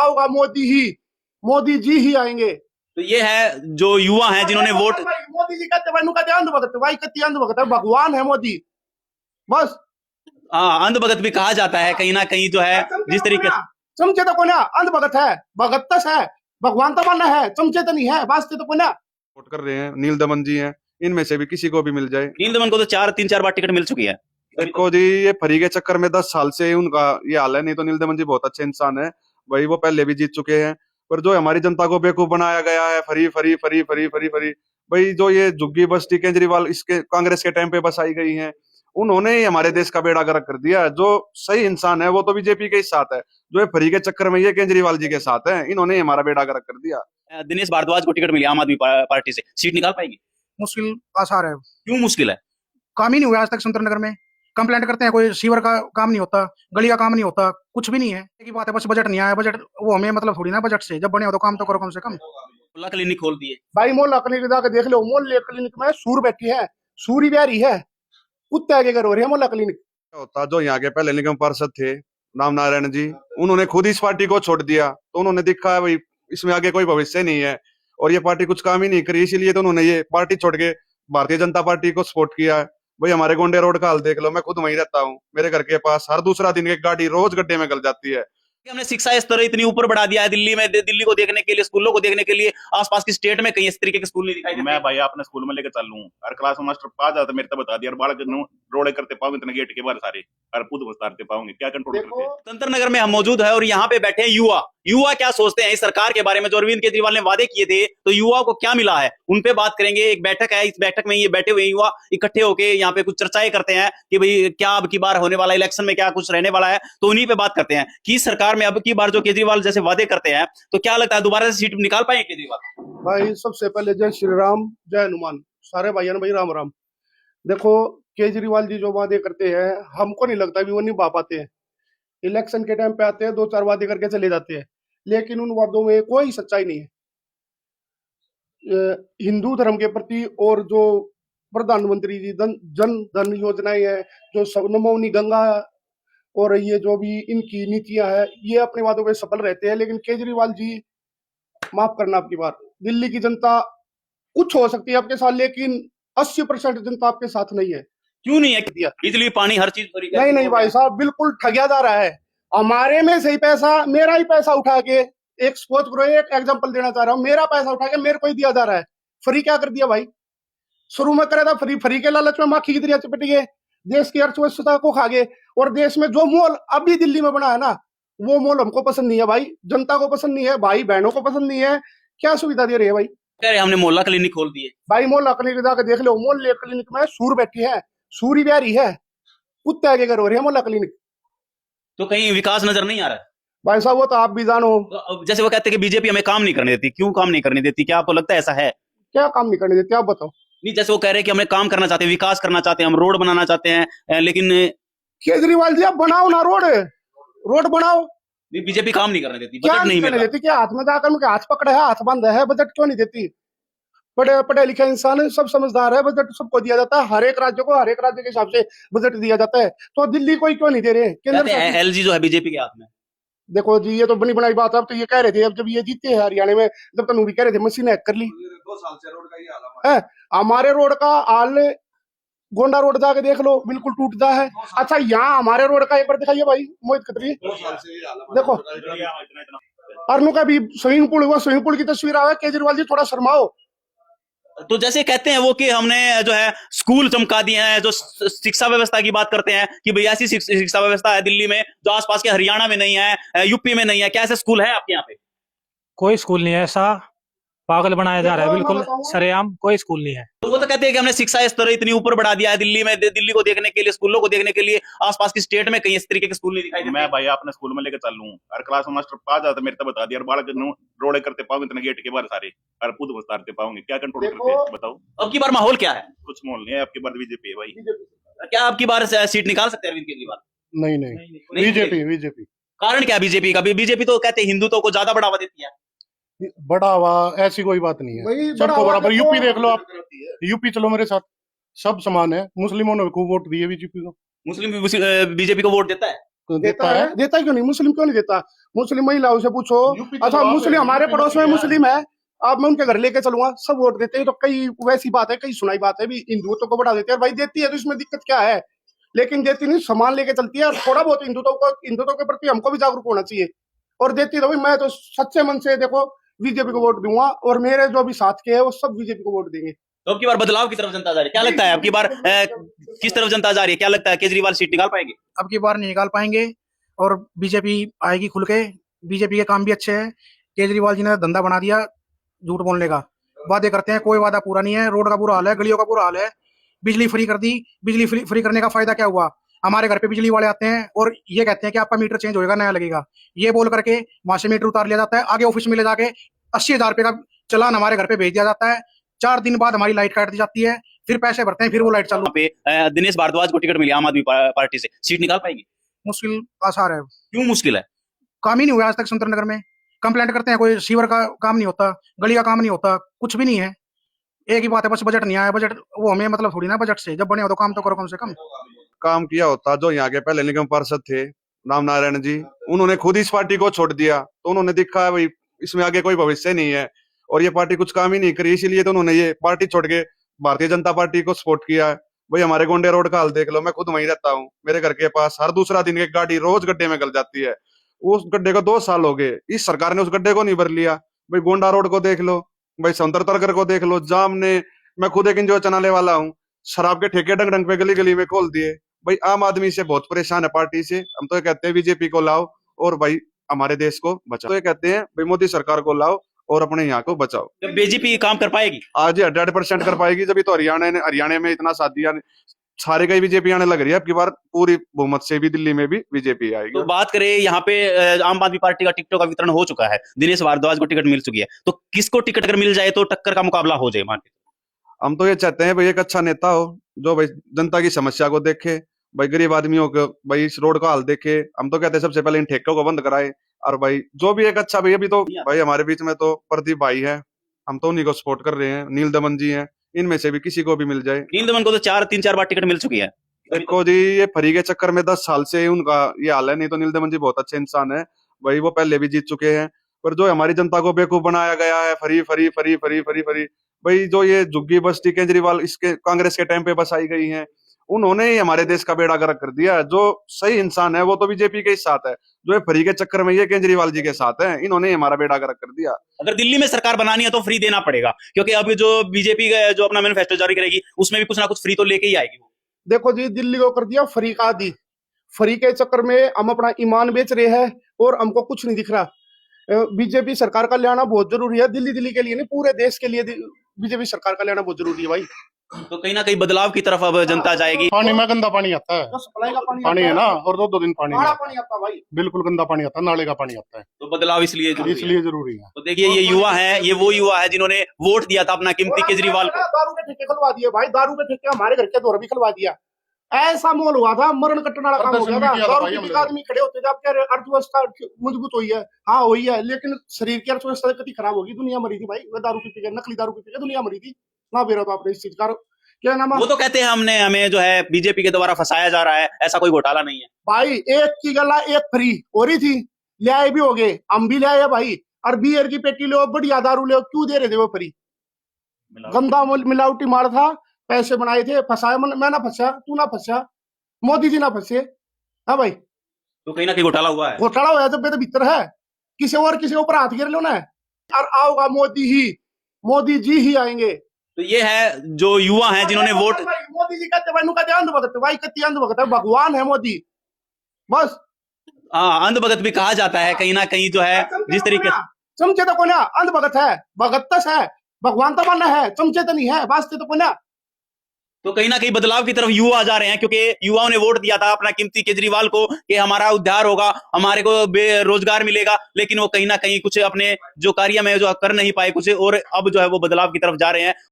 आओगा मोदी जी ही आएंगे। तो ये है जो युवा हैं जिन्होंने वोट। मोदी जी कहते भाई कहते अंधभगत भाई कहती अंधभगत है, भगवान है मोदी बस। हाँ, अंधभगत भी कहा जाता है कहीं ना कहीं जो है जिस तरीके से। चमचे तो कोना अंधभगत है, भगतस है, भगवान तो मानना है, चमचे तो नहीं है, वास्ते तो कोना। वोट कर रहे हैं नील दमन जी हैं, इनमें से भी किसी को भी मिल जाए। नील दमन को तो 3-4 बार टिकट मिल चुकी है। देखो जी, ये फ्री के चक्कर में 10 साल से उनका ये हाल है। नहीं तो नील दमन जी बहुत अच्छे इंसान है भाई, वो पहले भी जीत चुके हैं। पर जो हमारी जनता को बेवकूफ बनाया गया है, फरी फरी फरी फरी फरी फरी भाई, जो ये झुग्गी बस्ती केजरीवाल इसके कांग्रेस के टाइम पे बसाई गई हैं, उन्होंने ही हमारे देश का बेड़ा गर्क कर दिया। जो सही इंसान है वो तो बीजेपी के साथ है, जो ये फ्री के चक्कर में ये केजरीवाल जी के साथ है, इन्होंने ही हमारा बेड़ा गर्क कर दिया। दिनेश भारद्वाज को टिकट मिली आम आदमी पार्टी से, सीट निकाल पाएगी? मुश्किल आसार है। क्यों मुश्किल है? काम ही नहीं हुआ आज तक संतनगर में। कंप्लेंट करते हैं, कोई सीवर का काम नहीं होता, गली का काम नहीं होता, कुछ भी नहीं है। एक ही बात है, बस बजट नहीं आया। बजट वो हमें मतलब थोड़ी ना, बजट से जब बने हो तो काम तो करो कम से कम। मोहल्ला क्लिनिक खोल दिए भाई मोहल्ला क्लिनिक जाकर देख लो, मोहल्ले क्लिनिक में सूर बैठी है, सूरी बिहारी है, कुत्ते आगे कर हो रहे हैं मोहल्ला क्लिनिक। होता जो यहाँ के पहले निगम पार्षद थे राम नारायण जी, उन्होंने खुद इस पार्टी को छोड़ दिया। तो उन्होंने देखा है भाई इसमें आगे कोई भविष्य नहीं है और ये पार्टी कुछ काम ही नहीं करी, इसीलिए तो उन्होंने ये पार्टी छोड़ के भारतीय जनता पार्टी को सपोर्ट किया है। भाई हमारे गोंडे रोड का हाल देख लो, मैं खुद वहीं रहता हूँ, मेरे घर के पास हर दूसरा दिन एक गाड़ी रोज गड्ढे में गल जाती है। कि हमने शिक्षा स्तर इतनी ऊपर बढ़ा दिया है दिल्ली में, दिल्ली को देखने के लिए, स्कूलों को देखने के लिए आसपास की स्टेट में कहीं इस तरीके के स्कूल नहीं दिखाई देते। मैं भाई अपने स्कूल में लेकर चलूं, हर क्लास में मास्टर पा जाता मेरे तो बता दिया, और बालक रोड़े करते पाऊंगे इतने गेट के बाहर सारे और खुद उतारते पाऊंगे, क्या कंट्रोल करते हैं। तंत्र नगर में हम मौजूद है और यहाँ पे बैठे हैं युवा क्या सोचते हैं इस सरकार के बारे में। जो अरविंद केजरीवाल ने वादे किए थे तो युवा को क्या मिला है, उन पे बात करेंगे। एक बैठक है, इस बैठक में ये बैठे हुए युवा इकट्ठे होके यहाँ पे कुछ चर्चाएं करते हैं कि भाई क्या अब की बार होने वाला इलेक्शन में क्या कुछ रहने वाला है, तो उन्हीं पे बात करते हैं कि सरकार में अब की बार जो केजरीवाल जैसे वादे करते हैं तो क्या लगता है दोबारा से सीट निकाल पाएंगे केजरीवाल? भाई सबसे पहले जय श्री राम, जय हनुमान, सारे भाइयों ने भाई राम राम। देखो केजरीवाल जी जो वादे करते हैं, हमको नहीं लगता भी वो निभा पाते हैं। इलेक्शन के टाइम पे आते हैं, 2-4 वादे करके चले जाते हैं, लेकिन उन वादों में कोई सच्चाई नहीं है। हिंदू धर्म के प्रति और जो प्रधानमंत्री जी जन धन योजनाएं है, जो नमामि गंगा और ये जो भी इनकी नीतियां है, ये अपने वादों पे सफल रहते हैं। लेकिन केजरीवाल जी माफ करना, आपकी बात दिल्ली की जनता कुछ हो सकती है आपके साथ, लेकिन 80% जनता आपके साथ नहीं है। क्यों नहीं है? बिजली पानी हर चीज फ्री। नहीं भाई साहब, बिल्कुल ठगिया जा रहा है। हमारे में से ही पैसा, मेरा ही पैसा उठा के, एक सपोज करो, एक एग्जांपल देना चाह रहा हूँ, मेरा पैसा उठा के मेरे को ही दिया जा रहा है। फ्री क्या कर दिया भाई? शुरू में करे था फ्री के लालच में माखी की तरह चपट गए, देश की अर्थव्यवस्था को खा गए। और देश में जो मोल अभी दिल्ली में बना है ना, वो मोल हमको पसंद नहीं है भाई, जनता को पसंद नहीं है, भाई बहनों को पसंद नहीं है। क्या सुविधा दे रही है भाई? कह रहे हमने मोहल्ला क्लिनिक खोल दिए। भाई मोहल्ला क्लिनिक जाकर देख लो, मोहल्ले क्लिनिक में सूर बैठी है, सूरी बिहारी है, कुत्ते आगे कर हो रही है मोहल्ला क्लिनिक। तो कहीं विकास नजर नहीं आ रहा है भाई साहब? वो तो आप भी जानो। तो जैसे वो कहते हैं कि बीजेपी हमें काम नहीं करने देती, क्यों काम नहीं करने देती? क्या आपको लगता है ऐसा है? क्या काम नहीं करने देती, आप बताओ। नहीं, जैसे वो कह रहे हैं कि हमें काम करना चाहते हैं, विकास करना चाहते हैं, हम रोड बनाना चाहते हैं, लेकिन केजरीवाल जी आप बनाओ ना रोड बनाओ। बीजेपी काम नहीं करने देती, क्या बजट नहीं करने मिल देती? क्या हाथ में जाकर उनके हाथ पकड़े है, हाथ बंद है, बजट क्यों नहीं देती? पढ़े लिखे इंसान सब समझदार है, बजट सबको दिया जाता है, हर एक राज्य को हर एक राज्य के हिसाब से बजट दिया जाता है। तो दिल्ली को क्यों नहीं दे रहे? केंद्र एलजी जो है बीजेपी के हाथ में। देखो जी, ये तो बनी बनाई बात है। अब तो ये कह रहे थे, अब जब ये जीते हैं हरियाणा में, जब तक भी कह रहे थे मशीन हैक कर ली। 2 साल से रोड का ये हाल है। हमारे रोड का हाल गोंडा रोड जाके देख लो, बिल्कुल टूटता है। अच्छा यहाँ हमारे रोड का एक बार दिखाइए भाई मोहित खत्री, देखो अर्नु का भी स्विमिंग पूल हुआ, स्विमिंग पूल की तस्वीर आवे। केजरीवाल जी थोड़ा शर्माओ। तो जैसे कहते हैं वो कि हमने जो है स्कूल चमका दिए हैं, जो शिक्षा व्यवस्था की बात करते हैं कि भैया ऐसी शिक्षा व्यवस्था है दिल्ली में जो आसपास के हरियाणा में नहीं है, यूपी में नहीं है। क्या ऐसे स्कूल है आपके यहाँ पे? कोई स्कूल नहीं है, ऐसा पागल बनाया जा रहा है, बिल्कुल सरेआम कोई स्कूल नहीं है। तो वो तो कहते हैं कि हमने शिक्षा स्तर इतनी ऊपर बढ़ा दिया है दिल्ली में, दिल्ली को देखने के लिए, स्कूलों को देखने के लिए आसपास की स्टेट में कहीं इस तरीके के स्कूल नहीं दिखाई देते। मैं भाई अपने स्कूल में लेकर चलूं, हर क्लास में मास्टर पा जाता मेरे तो बता दिया, और बालक रोड़े करते पाऊंगे इतने गेट के बाहर सारे और खुद उतारते पाऊंगे, क्या कंट्रोल करते हैं बताओ। अब की बार माहौल क्या है? कुछ माहौल नहीं है, आपकी बार बीजेपी है भाई। क्या अब की बार सीट निकाल सकते हैं अरविंद केजरीवाल? नहीं बीजेपी। कारण क्या बीजेपी का? बीजेपी तो कहते हैं हिंदुत्व को ज्यादा बढ़ावा देती है। बढ़ावा ऐसी कोई बात नहीं है, सबको बराबर। यूपी देख लो आप, यूपी चलो मेरे साथ, सब समान है। मुस्लिमों ने खूब वोट दिए बीजेपी को। मुस्लिम बीजेपी को वोट देता है? देता है क्यों नहीं? मुस्लिम क्यों नहीं देता? मुस्लिम महिलाओं से पूछो। अच्छा, मुस्लिम हमारे पड़ोस में मुस्लिम है, अब मैं उनके घर लेके चलूंगा, सब वोट देते हैं। तो कई वैसी बात है, कई सुनाई बात है भी, हिंदुत्व को बढ़ा देते हैं। भाई देती है तो इसमें दिक्कत क्या है? लेकिन देती नहीं, सामान लेके चलती है। थोड़ा बहुत हिंदुत्व के प्रति हमको भी जागरूक होना चाहिए। और देती तो भाई मैं तो सच्चे मन से देखो बीजेपी को वोट दूंगा, और मेरे जो भी साथ के हैं वो सब बीजेपी को वोट देंगे। तो अब की बार बदलाव की तरफ जनता जा रही है, क्या लगता है अब की बार किस तरफ जनता जा रही है? क्या लगता है केजरीवाल सीट निकाल पाएंगे? अब की बार नहीं निकाल पाएंगे और बीजेपी आएगी खुल के। बीजेपी के काम भी अच्छे हैं। केजरीवाल जी ने धंधा बना दिया झूठ बोलने का। वादे करते हैं, कोई वादा पूरा नहीं है। रोड का बुरा हाल है, गलियों का बुरा हाल है। बिजली फ्री कर दी। बिजली फ्री करने का फायदा क्या हुआ? हमारे घर पे बिजली वाले आते हैं और ये कहते हैं कि आपका मीटर चेंज होएगा, नया लगेगा। ये बोल करके वहां से मीटर उतार लिया जाता है। आगे ऑफिस में ले जाके 80,000 रुपए का चालान हमारे घर पे भेज दिया जाता है। 4 दिन बाद हमारी लाइट काट दी जाती है, फिर पैसे भरते हैं, फिर वो लाइट चालू। यहाँ पे दिनेश भारद्वाज को टिकट मिली आम आदमी पार्टी से, सीट निकाल पाएंगे? मुश्किल आसार है। क्यों मुश्किल है? काम ही नहीं हुआ आज तक सुंदर नगर में। कंप्लेंट करते हैं, कोई सीवर का काम नहीं होता, गली का काम नहीं होता, कुछ भी नहीं है। एक ही बात है, बस बजट नहीं आया। बजट वो हमें मतलब थोड़ी ना, बजट से जब बने हो तो काम तो करो कम से कम। काम किया होता जो यहाँ के पहले निगम पार्षद थे राम नारायण जी, उन्होंने खुद इस पार्टी को छोड़ दिया। तो उन्होंने देखा भाई इसमें आगे कोई भविष्य नहीं है और ये पार्टी कुछ काम ही नहीं करी, इसीलिए तो उन्होंने ये पार्टी छोड़ के भारतीय जनता पार्टी को सपोर्ट किया है। भाई हमारे गोंडे रोड का हाल देख लो, मैं खुद वहीं रहता हूँ। मेरे घर के पास हर दूसरा दिन एक गाड़ी रोज गड्ढे में गल जाती है। उस गड्ढे को 2 साल हो गए, इस सरकार ने उस गड्ढे को नहीं भर लिया। भाई गोंडा रोड को देख लो, भाई सौंदर तरगर को देख लो, जाम ने, मैं खुद एक एनजीओ चलाने वाला हूँ, शराब के ठेके डंग डंग पे गली गली में खोल दिए। भाई आम आदमी से बहुत परेशान है पार्टी से। हम तो ये कहते हैं बीजेपी को लाओ और भाई हमारे देश को बचाओ। तो ये कहते हैं भाई मोदी सरकार को लाओ और अपने यहाँ को बचाओ। जब बीजेपी काम कर पाएगी? आज 100% कर पाएगी। जब तो हरियाणा में इतना साथ दिया, सारे कई बीजेपी आने लग रही है। अब की बार पूरी बहुमत से भी दिल्ली में भी बीजेपी आएगी। तो बात करें यहाँ पे आम आदमी पार्टी का टिकटों का वितरण हो चुका है, दिनेश भारद्वाज को टिकट मिल चुकी है, तो किसको टिकट अगर मिल जाए तो टक्कर का मुकाबला हो जाए? मान के हम तो ये चाहते हैं भाई एक अच्छा नेता हो जो भाई जनता की समस्या को देखे, भाई गरीब आदमियों को, भाई इस रोड का हाल देखे। हम तो कहते हैं सबसे पहले इन ठेकों को बंद कराए और भाई जो भी एक अच्छा, भाई अभी तो भाई हमारे बीच में तो प्रदीप भाई है, हम तो उन्हीं को सपोर्ट कर रहे हैं। नील दमन जी हैं, इनमें से भी किसी को भी मिल जाए। नील दमन को तो 3-4 बार टिकट मिल चुकी है। देखो जी, ये फ्री के चक्कर में 10 साल से उनका ये हाल है। नहीं तो नील दमन जी बहुत अच्छे इंसान है, भाई वो पहले भी जीत चुके हैं। पर जो हमारी जनता को बेवकूफ बनाया गया है, free free free free free free, भाई जो ये झुग्गी बस्ती केजरीवाल इसके कांग्रेस के टाइम पे बसाई गई हैं, उन्होंने ही हमारे देश का बेड़ा गर्क कर दिया। जो सही इंसान है वो तो बीजेपी के साथ है, जो ये फ्री के चक्कर में ये केजरीवाल जी के साथ है, इन्होंने ही हमारा बेड़ा गर्क कर दिया। अगर दिल्ली में सरकार बनानी है तो फ्री देना पड़ेगा, क्योंकि अब जो बीजेपी जो अपना मैनिफेस्टो जारी करेगी उसमें भी कुछ ना कुछ फ्री तो लेके ही आएगी। देखो जी, दिल्ली को कर दिया फ्री का आदि। फ्री के चक्कर में हम अपना ईमान बेच रहे हैं और हमको कुछ नहीं दिख रहा। बीजेपी सरकार का ले आना बहुत जरूरी है। दिल्ली के लिए नहीं, पूरे देश के लिए बीजेपी सरकार का ले आना बहुत जरूरी है भाई। तो कहीं ना कहीं बदलाव की तरफ अब जनता जाएगी। पानी में गंदा पानी आता है, तो सप्लाई का पानी है ना, और 2 दिन पानी काला पानी आता है भाई, बिल्कुल गंदा पानी आता है, नाले का पानी आता है। तो बदलाव इसलिए जरूरी है। तो देखिए ये युवा है, ये वो युवा है जिन्होंने वोट दिया था अपना कीमती केजरीवाल को। दारू के ठेके खुलवा दिए भाई, दारू के ठेके हमारे घर के दौर भी खुलवा दिया। ऐसा माहौल हुआ था, मरण कट्टने वाला काम हो गया था। दारू के आदमी खड़े होते थे, अब क्या अर्थव्यवस्था मजबूत हुई है? हाँ हुई है, लेकिन शरीर की अर्थव्यवस्था कितनी खराब होगी। दुनिया मरी थी भाई, वह दारू पी के, नकली दारू पी के दुनिया मरी थी ना। बेरा तो आपने इस चीज का क्या नाम है? वो तो कहते हैं हमें जो है बीजेपी के द्वारा फंसाया जा रहा है, ऐसा कोई घोटाला नहीं है भाई। एक की गला एक फ्री हो रही थी, ले आए भी हो गए, हम भी ले आए भाई। और बियर की पेटी लो, बढ़िया दारू लो, क्यों दे रहे थे वो फ्री? गंदा मिलावटी मार था, पैसे बनाए थे, फंसाया। मैं ना फंसा, तू ना फंसा, मोदी जी ना फंसे। हाँ भाई, तो कहीं ना कहीं घोटाला हुआ है। घोटाला हुआ है तो भीतर है, किसी और किसी ऊपर हाथ गिर लो ना। और आओगा मोदी जी ही आएंगे। तो ये है जो युवा हैं जिन्होंने वोट। मोदी जी कहते भाई, अंधभगत भाई, कति अंधभगत है, भगवान है मोदी बस। हाँ, अंधभगत भी कहा जाता है कहीं ना कहीं, जो है जिस तरीके से चमचे तो कोना अंधभगत है, भगत है, भगवान तो मानना है, चमचे तो नहीं है, वास्ते तो कोना। तो कहीं ना कहीं बदलाव की तरफ युवा जा रहे हैं, क्योंकि युवाओं ने वोट दिया था अपना कीमती केजरीवाल को कि हमारा उद्धार होगा, हमारे को रोजगार मिलेगा। लेकिन वो कहीं ना कहीं कुछ अपने जो कार्य में जो कर नहीं पाए कुछ, और अब जो है वो बदलाव की तरफ जा रहे हैं।